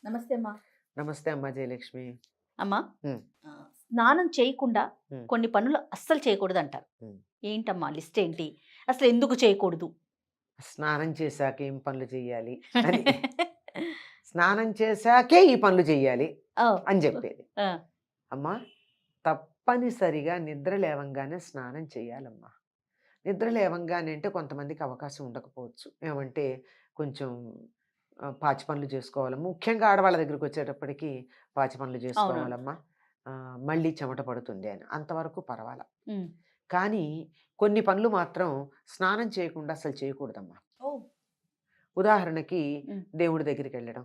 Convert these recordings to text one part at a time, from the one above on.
నమస్తే అమ్మా. నమస్తే అమ్మా జయలక్ష్మి. అమ్మా, హ్మ్. స్నానం చేయకుండా హ్మ్. కొన్ని పనులు అస్సలు చేయకూడదంటారు. హ్మ్. ఏంటమ్మా లిస్ట్ ఏంటి? అసలు ఎందుకు చేయకూడదు? స్నానం చేశాక ఏం పనులు చెయ్యాలి అని. స్నానం చేశాకే ఈ పనులు చెయ్యాలి ఓహ్! అని చెప్పేది. ఆ! అమ్మా, తప్పనిసరిగా నిద్ర లేవంగానే స్నానం చేయాలమ్మా. నిద్ర లేవంగానే అంటే కొంతమందికి అవకాశం ఉండకపోవచ్చు. ఏమంటే కొంచెం పాచి పనులు చేసుకోవాలి. ముఖ్యంగా ఆడవాళ్ళ దగ్గరికొచ్చేటప్పటికి పాచి పనులు అవునవును. చేసుకోవాలమ్మా. మళ్ళీ చెమట పడుతుంది అని. అంతవరకు పర్వాలా. హ్మ్. కానీ కొన్ని పనులు మాత్రం స్నానం చేయకుండా అసలు చేయకూడదమ్మా. ఓహ్! ఉదాహరణకి హ్మ్. దేవుడి దగ్గరికెళ్ళడం,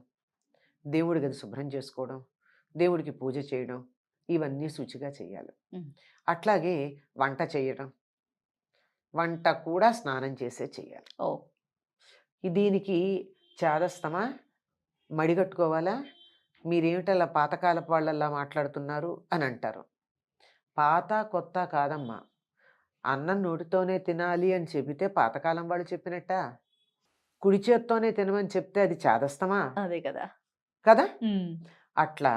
దేవుడి గది శుభ్రం చేసుకోవడం, దేవుడికి పూజ చేయడం, ఇవన్నీ శుచిగా చేయాలి. హ్మ్. అట్లాగే వంట చేయడం, వంట కూడా స్నానం చేసే చేయాలి. ఓహ్! దీనికి చాదస్తమా? మడిగట్టుకోవాలా? మీరేమిటలా పాతకాలపు వాళ్ళలా మాట్లాడుతున్నారు అని అంటారు. పాత, కొత్త కాదమ్మా. అన్నం నోటితోనే తినాలి అని చెబితే పాతకాలం వాళ్ళు చెప్పినట్టా? కుడి చేత్తోనే తినమని చెప్తే అది చాదస్తమా? అదే కదా! కదా! హ్మ్. అట్లా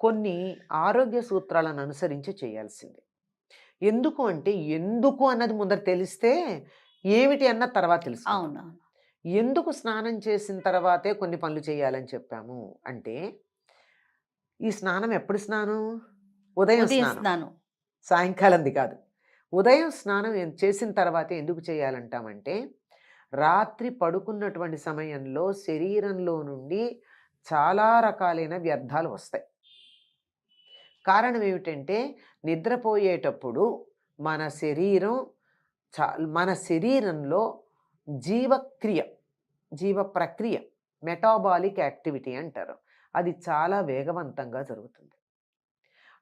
కొన్ని ఆరోగ్య సూత్రాలను అనుసరించి చేయాల్సింది. ఎందుకు అంటే, ఎందుకు అన్నది ముందర తెలిస్తే, ఏమిటి అన్నది తర్వాత తెలుసుకుందాం. అవునవును. ఎందుకు స్నానం చేసిన తర్వాతే కొన్ని పనులు చేయాలని చెప్పాము అంటే, ఈ స్నానం ఎప్పుడు స్నానం? ఉదయం ఉదయం స్నానం. స్నానం. సాయంకాలంది కాదు. ఉదయం స్నానం చేసిన తర్వాతే ఎందుకు చేయాలంటామంటే, రాత్రి పడుకున్నటువంటి సమయంలో శరీరంలో నుండి చాలా రకాలైన వ్యర్థాలు వస్తాయి. కారణం ఏమిటంటే, నిద్రపోయేటప్పుడు మన శరీరం చా మన శరీరంలో జీవక్రియ, జీవ ప్రక్రియ, మెటాబాలిక్ యాక్టివిటీ అంటారు. అది చాలా వేగవంతంగా జరుగుతుంది.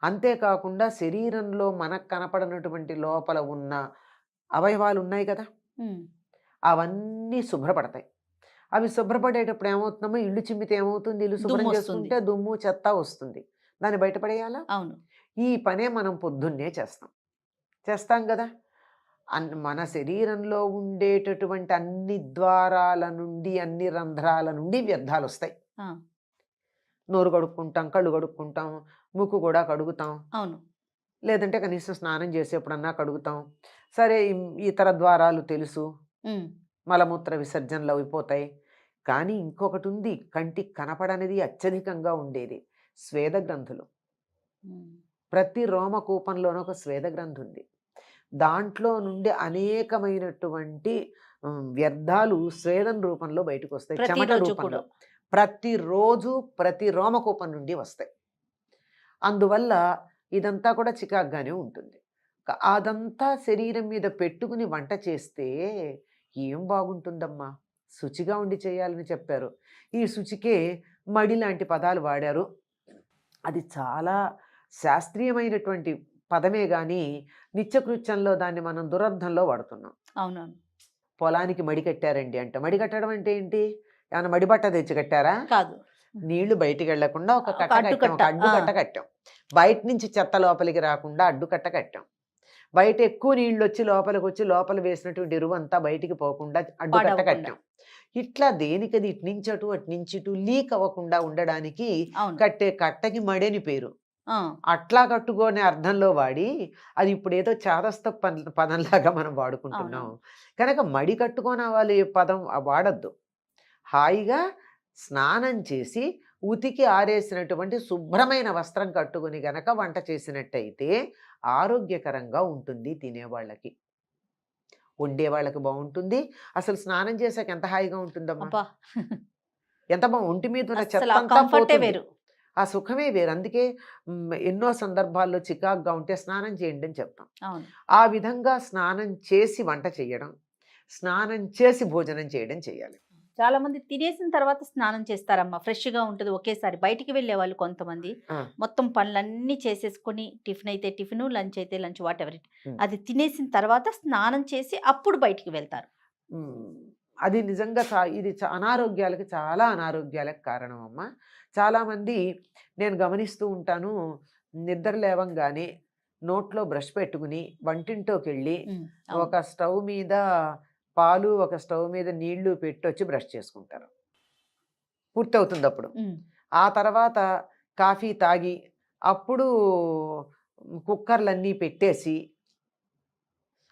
అంతేకాకుండా శరీరంలో మనకు కనపడనటువంటి లోపల ఉన్న అవయవాలు ఉన్నాయి కదా! హ్మ్. అవన్నీ శుభ్రపడతాయి. అవి శుభ్రపడేటప్పుడు ఏమవుతుందమ్మా, ఇల్లు చిమ్మితే ఏమవుతుంది? ఇల్లు శుభ్రం దుమ్మొస్తుంది. చేసుకుంటే దుమ్ము, చెత్త వస్తుంది. దాన్ని బయటపడేయాలా? అవును. ఈ పనే మనం పొద్దున్నే చేస్తాం. చేస్తాం గదా! మన శరీరంలో ఉండేటటువంటి అన్ని ద్వారాల నుండి, అన్ని రంధ్రాల నుండి వ్యర్థాలొస్తాయి. ఆ! నోరు కడుక్కుంటాం, కళ్ళు కడుక్కుంటాం, ముక్కు కూడా కడుగుతాం. అవును. లేదంటే కనీసం స్నానం చేసేప్పుడన్నా కడుగుతాం. సరే, ఇతర ద్వారాలు తెలుసు. హ్మ్. మలమూత్ర విసర్జనలు అయిపోతాయి. కానీ ఇంకొకటుంది, కంటికి కనపడనిది అత్యధికంగా ఉండేది. స్వేద గ్రంథులు. హ్మ్. ప్రతి రోమకూపంలోనూ ఒక స్వేద గ్రంథి ఉంది. దాంట్లో నుండి అనేకమైనటువంటి వ్యర్థాలు స్వేదం రూపంలో బయటకొస్తాయి. చెమట ప్రతిరోజు కూడా. రూపంలో. ప్రతిరోజు ప్రతి రోమకూపం నుండి వస్తాయి. అందువల్ల ఇదంతా కూడా చికాకుగానే ఉంటుంది. అదంతా శరీరం మీద పెట్టుకుని వంట చేస్తే ఏం బాగుంటుందమ్మా! శుచిగా ఉండి చేయాలని చెప్పారు. ఈ శుచికే మడి లాంటి పదాలు వాడారు. అది చాలా శాస్త్రీయమైనటువంటి పదమే గానీ, నిత్యకృత్యంలో దాన్ని మనం దురర్థంలో వాడుతున్నాం. అవునవును. పొలానికి మడి కట్టారండి అంట. మడి కట్టడం అంటే ఏంటి? ఏమన్నా మడి బట్ట తెచ్చి కట్టారా? కాదు. నీళ్లు బయటికెళ్ళకుండా ఒక ఒక కట్ట కట్టాం. అడ్డుకట్ట. ఒక ఆ! అడ్డుకట్ట కట్టాం. బయట నుంచి చెత్త లోపలికి రాకుండా అడ్డుకట్ట కట్టాం. బయట ఎక్కువ నీళ్ళొచ్చి లోపలికొచ్చి లోపల వేసినటువంటి ఎరువంతా బయటికి పోకుండా అడ్డుకట్ట పాడవకుండా. కట్టాం. ఇట్లా దేనికది ఇటు అటు, అటు నుంచి ఇటు లీక్ అవ్వకుండా ఉండడానికి అవును. కట్టే కట్టకి మడని పేరు. ఆ! అట్లా కట్టుకునే అర్థంలో వాడి, అది ఇప్పుడేదో చాదస్త పదంలాగా మనం వాడుకుంటున్నాం. అవునవును. కనుక మడి కట్టుకోనవాలి పదం వాడొద్దు. హాయిగా స్నానం చేసి, ఉతికి ఆరేసినటువంటి శుభ్రమైన వస్త్రం కట్టుకొని గనక వంట చేసినట్టయితే ఆరోగ్యకరంగా ఉంటుంది తినేవాళ్ళకి. వండేవాళ్ళకి బావుంటుంది. అసలు స్నానం చేశాక ఎంత హాయిగా ఉంటుందమ్మా! అబ్బా! ఎంత ఒంటి మీద ఉన్న అస్సలు ఆ చెత్తంతా కంఫర్టే పోతుంది. వేరు. ఆ సుఖమే వేరు. అందుకే ఎన్నో సందర్భాల్లో చికాకుగా ఉంటే స్నానం చేయండి అని చెప్తాం. అవును. ఆ విధంగా స్నానం చేసి వంట చేయడం, స్నానం చేసి భోజనం చేయడం చేయాలి. చాలా మంది తినేసిన తర్వాత స్నానం చేస్తారమ్మా. ఫ్రెష్‌గా ఉంటది ఒకేసారి. బయటికి వెళ్ళేవాళ్ళు కొంతమంది ఆ! మొత్తం పనులన్నీ చేసేసుకొని టిఫిన్ అయితే టిఫిను, లంచ్ అయితే లంచ్ వాటెవర్ ఇట్. హ్మ్. అది తినేసిన తర్వాత స్నానం చేసి అప్పుడు బయటికి వెళ్తారు. హ్మ్. అది నిజంగా ఇది అనారోగ్యాలకి, చాలా అనారోగ్యాలకు కారణం అమ్మ. చాలామంది నేను గమనిస్తూ ఉంటాను, నిద్ర లేవంగానే నోట్లో బ్రష్ పెట్టుకుని వంటింట్లోకెళ్ళి హ్మ్. అవును. ఒక స్టవ్ మీద పాలు, ఒక స్టవ్ మీద నీళ్లు పెట్టొచ్చి బ్రష్ చేసుకుంటారు. పూర్తవుతుందప్పుడు. హ్మ్. ఆ తర్వాత కాఫీ తాగి అప్పుడు కుక్కర్లన్నీ పెట్టేసి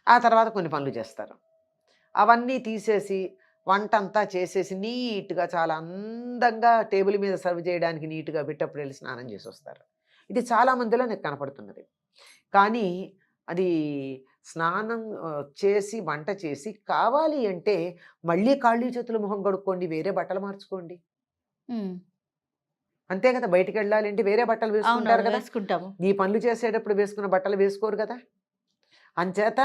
ఆ తర్వాత కొన్ని పనులు చేస్తారు. అవన్నీ తీసేసి వంట అంతా చేసేసి నీట్‌గా చాలా అందంగా టేబుల్ మీద సర్వ్ చేయడానికి నీట్‌గా పెట్టి అప్పుడు వెళ్లి స్నానం చేసొస్తారు. ఇది చాలా మందిలో నాకు కనపడుతున్నది. కానీ అది స్నానం చేసి వంట చేసి కావాలి అంటే మళ్ళీ కాళ్ళు చేతులు మొహం కడుక్కోండి. వేరే బట్టలు మార్చుకోండి. హ్మ్. అంతే కదా! బయటికెళ్ళాలి అంటే వేరే బట్టలు వేసుకుంటారు అవునవును. కదా! వేసుకుంటాము. ఈ పనులు చేసేటప్పుడు వేసుకున్న బట్టలు వేసుకోరు కదా! అంచేత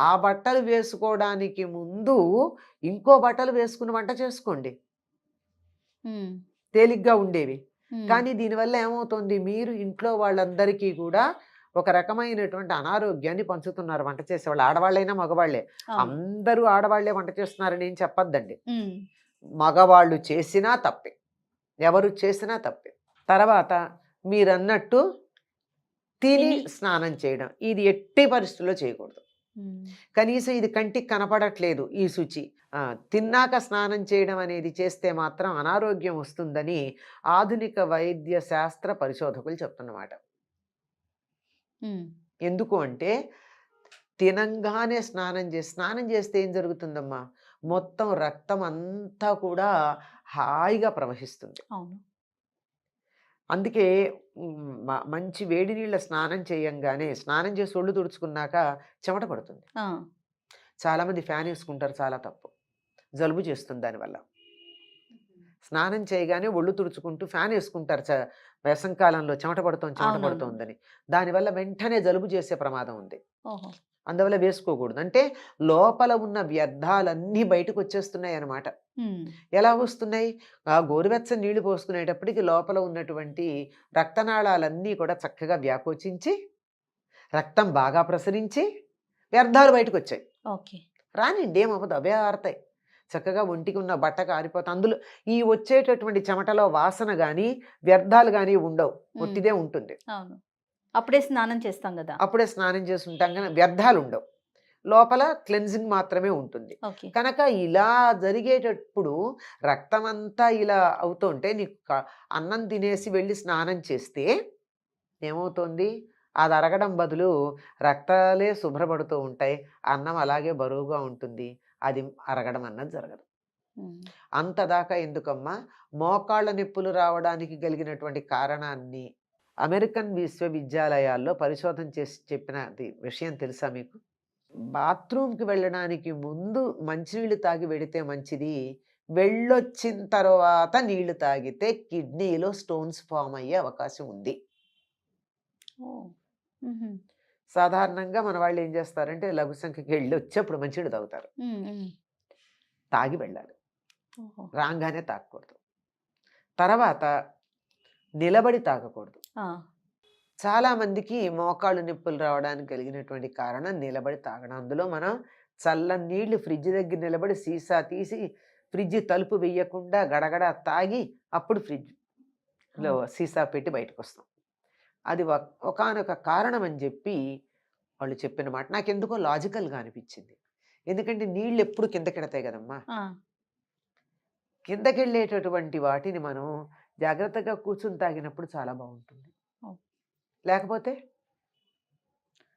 ఆ బట్టలు వేసుకోవడానికి ముందు ఇంకో బట్టలు వేసుకుని వంట చేసుకోండి. హ్మ్. తేలిగ్గా ఉండేవి. హ్మ్. కానీ దీనివల్ల ఏమవుతుంది? మీరు ఇంట్లో వాళ్ళందరికీ కూడా ఒక రకమైనటువంటి అనారోగ్యాన్ని పంచుతున్నారు వంట చేసేవాళ్ళు. ఆడవాళ్ళైనా, మగవాళ్ళే. అవును. అందరూ ఆడవాళ్ళే వంట చేస్తున్నారని ఏం చెప్పొద్దండి. హ్మ్. మగవాళ్ళు చేసినా తప్పే. ఎవరు చేసినా తప్పే. తర్వాత మీరన్నట్టు తిని తిని స్నానం చేయడం. ఇది ఎట్టి పరిస్థితుల్లో చేయకూడదు. హ్మ్. కనీసం ఇది కంటికి కనపడట్లేదు ఈ శుచి. తిన్నాక స్నానం చేయడం అనేది చేస్తే మాత్రం అనారోగ్యం వస్తుందని ఆధునిక వైద్య శాస్త్ర పరిశోధకులు చెప్తున్నమాట. హ్మ్. ఎందుకు అంటే తినంగానే స్నానం చేస్తే ఏం జరుగుతుందమ్మా? మొత్తం రక్తం అంతా కూడా హాయిగా ప్రవహిస్తుంది. అవును. అందుకే మంచి వేడి నీళ్ళ స్నానం చేయంగానే స్నానం చేసి ఒళ్ళు తుడుచుకున్నాక చెమట పడుతుంది. ఆ! చాలామంది ఫ్యాన్ ఏసుకుంటారు. చాలా తప్పు. జలుబు చేస్తుంది దానివల్ల. స్నానం చేయగానే ఒళ్ళు తుడుచుకుంటూ ఫ్యాన్ ఏసుకుంటారు. వేసవికాలంలో చెమట అవునవును. పడుతోందని. దానివల్ల వెంటనే జలుబు చేసే ప్రమాదం ఉంది. ఓహో! అందువల్ల వేసుకోకూడదు. అంటే లోపల ఉన్న వ్యర్థాలన్నీ బయటకొచ్చేస్తున్నాయన్నమాట. హ్మ్. ఎలా వస్తున్నాయి? ఆ గోరువెచ్చని నీళ్లు పోసుకునేటప్పటికి లోపల ఉన్నటువంటి రక్తనాళాలన్నీ కూడా చక్కగా వ్యాకోచించి, రక్తం బాగా ప్రసరించి, వ్యర్థాలు బయటకొచ్చాయి. ఓకే. రానియండి ఏమవ్వదు. అవే ఆరతాయి. చక్కగా ఒంటికి ఉన్న బట్టకు ఆరిపోతాయి. అందులో ఈ వచ్చేటటువంటి చెమటలో వాసన గాని, వ్యర్థాలు గాని ఉండవు. హ్మ్. ఒట్టిదే ఉంటుంది. అవును. అప్పుడే స్నానం చేస్తాం గదా! అప్పుడే స్నానం చేసుంటాం గానీ వ్యర్థాలుండవు. లోపల క్లెన్జింగ్ మాత్రమే ఉంటుంది. ఓకే. కనుక ఇలా జరిగేటప్పుడు రక్తమంతా ఇలా అవుతుంటే నీకు అన్నం తినేసి వెళ్లి స్నానం చేస్తే ఏమవుతుంది? అది అరగడం బదులు రక్తాలే శుభ్రపడుతూ ఉంటాయి. అన్నం అలాగే బరువుగా ఉంటుంది. అది అరగడం అన్నది జరగదు. హ్మ్. అంతదాకా ఎందుకమ్మా? మోకాళ్ళ నొప్పులు రావడానికి కలిగినటువంటి కారణాన్ని అమెరికన్ విశ్వవిద్యాలయాల్లో పరిశోధన చేసి చెప్పినది విషయం తెలుసా మీకు? బాత్రూమ్‌కి వెళ్ళడానికి ముందు మంచినీళ్ళు తాగి వెడితే మంచిది. వెళ్ళొచ్చిన తర్వాత నీళ్లు తాగితే కిడ్నీలో స్టోన్స్ ఫార్మ్ అయ్యే అవకాశం ఉంది. ఓహ్! హుహు. సాధారణంగా మన వాళ్ళు ఏం చేస్తారంటే లఘు సంఖ్యకి వెళ్ళొచ్చి అప్పుడు మంచినీళ్ళు తాగుతారు. హ్మ్. హ్మ్. తాగి వెళ్ళాలి. ఓహో! రాంగానే తాగకూడదు. తర్వాత నిలబడి తాగకూడదు. ఆ! చాలామందికి మోకాళ్ళు నొప్పులు రావడానికి కలిగినటువంటి కారణం నిలబడి తాగడం. అందులో మనం చల్లని నీళ్లు ఫ్రిడ్జ్ దగ్గర నిలబడి సీసా తీసి ఫ్రిడ్జ్ తలుపు వెయ్యకుండా గడగడ తాగి అప్పుడు ఫ్రిడ్జ్‌లో అవును. సీసా పెట్టి బయటకొస్తాం. అది ఒకానొక కారణం అని జెప్పి వాళ్ళు చెప్పిన మాట నాకెందుకో లాజికల్‌గా అనిపిచ్చింది. ఎందుకంటే నీళ్ళెప్పుడు కిందకెడతాయి గదమ్మా! ఆ! కిందకెళ్ళేటటువంటి వాటిని మనం జాగ్రత్తగా కూర్చొని తాగినప్పుడు చాలా బావుంటుంది. ఓహ్! లేకపోతే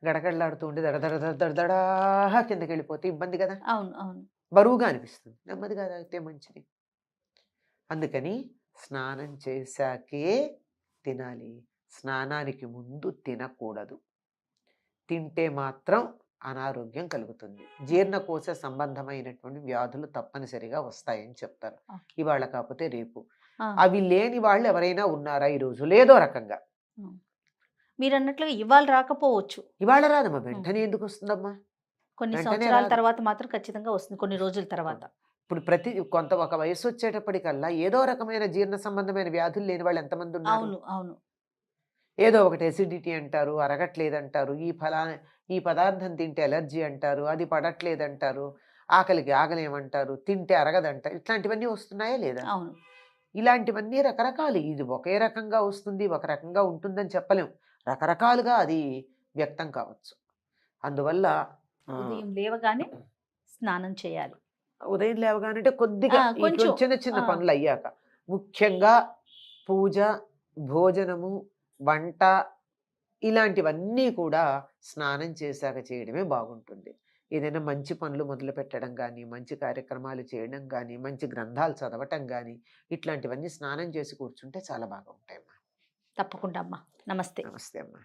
గడగడలాడుతూ ఉండి దడ దడ దడ దడ దడా కిందకెళ్ళిపోతే ఇబ్బంది గదా! అవును. అవును. బరువుగా అనిపిస్తుంది. నెమ్మదిగా తాగితే మంచిది. అందుకని స్నానం చేశాకే తినాలి. స్నానానికి ముందు తినకూడదు. తింటే మాత్రం అనారోగ్యం కలుగుతుంది. జీర్ణకోశ సంబంధమైనటువంటి వ్యాధులు తప్పనిసరిగా వస్తాయని చెప్తారు. ఓకే. ఇవాళ కాకపోతే రేపు. ఆ! అవి లేని వాళ్ళు ఎవరైనా ఉన్నారా ఈ రోజుల్లో? ఏదో రకంగా. హ్మ్. మీరన్నట్లుగా ఇవాళ రాకపోవచ్చు. ఇవాళ రాదమ్మా. హ్మ్. వెంటనే ఎందుకొస్తుందమ్మా? కొన్ని వెంటనే సంవత్సరాల రాదు. తర్వాత మాత్రం ఖచ్చితంగా వస్తుంది. కొన్ని రోజుల ఆ! తర్వాత. ఇప్పుడు ఒక వయస్సొచ్చేటప్పటికల్లా ఏదో రకమైన జీర్ణ సంబంధమైన వ్యాధులు లేని వాళ్ళు ఎంతమందున్నారు? అవును. అవును. ఏదో ఒకటి ఎసిడిటీ అంటారు, అరగట్లేదంటారు, ఈ పదార్థం తింటే అలర్జీ అంటారు, అది పడట్లేదంటారు, ఆకలికి ఆగలేమంటారు, తింటే అరగదంటారు. ఇట్లాంటివన్నీ వస్తున్నాయా లేదా? అవును. ఇలాంటివన్నీ రకరకాలు. ఇది ఒకే రకంగా వస్తుంది, ఒక రకంగా ఉంటుందని చెప్పలేం. రకరకాలుగా అది వ్యక్తం కావచ్చు. అందువల్ల ఆహ్, ఉదయం లేవగానే స్నానం చేయాలి. ఉదయం లేవగానంటే కొద్దిగా కొంచెం. ఇటువంటి చిన్న చిన్న ఆ! పనులయ్యాక. ముఖ్యంగా పూజ, భోజనము, వంట ఇలాంటివన్నీ కూడా స్నానం చేశాక చేయడమే బాగుంటుంది. ఏదైనా మంచి పనులు మొదలుపెట్టడం గానీ, మంచి కార్యక్రమాలు చేయడం గానీ, మంచి గ్రంథాలు చదవటం గానీ, ఇట్లాంటివన్నీ స్నానం చేసి కూర్చుంటే చాలా బాగా ఉంటాయమ్మా. తప్పకుండా అమ్మా. నమస్తే. నమస్తే అమ్మా.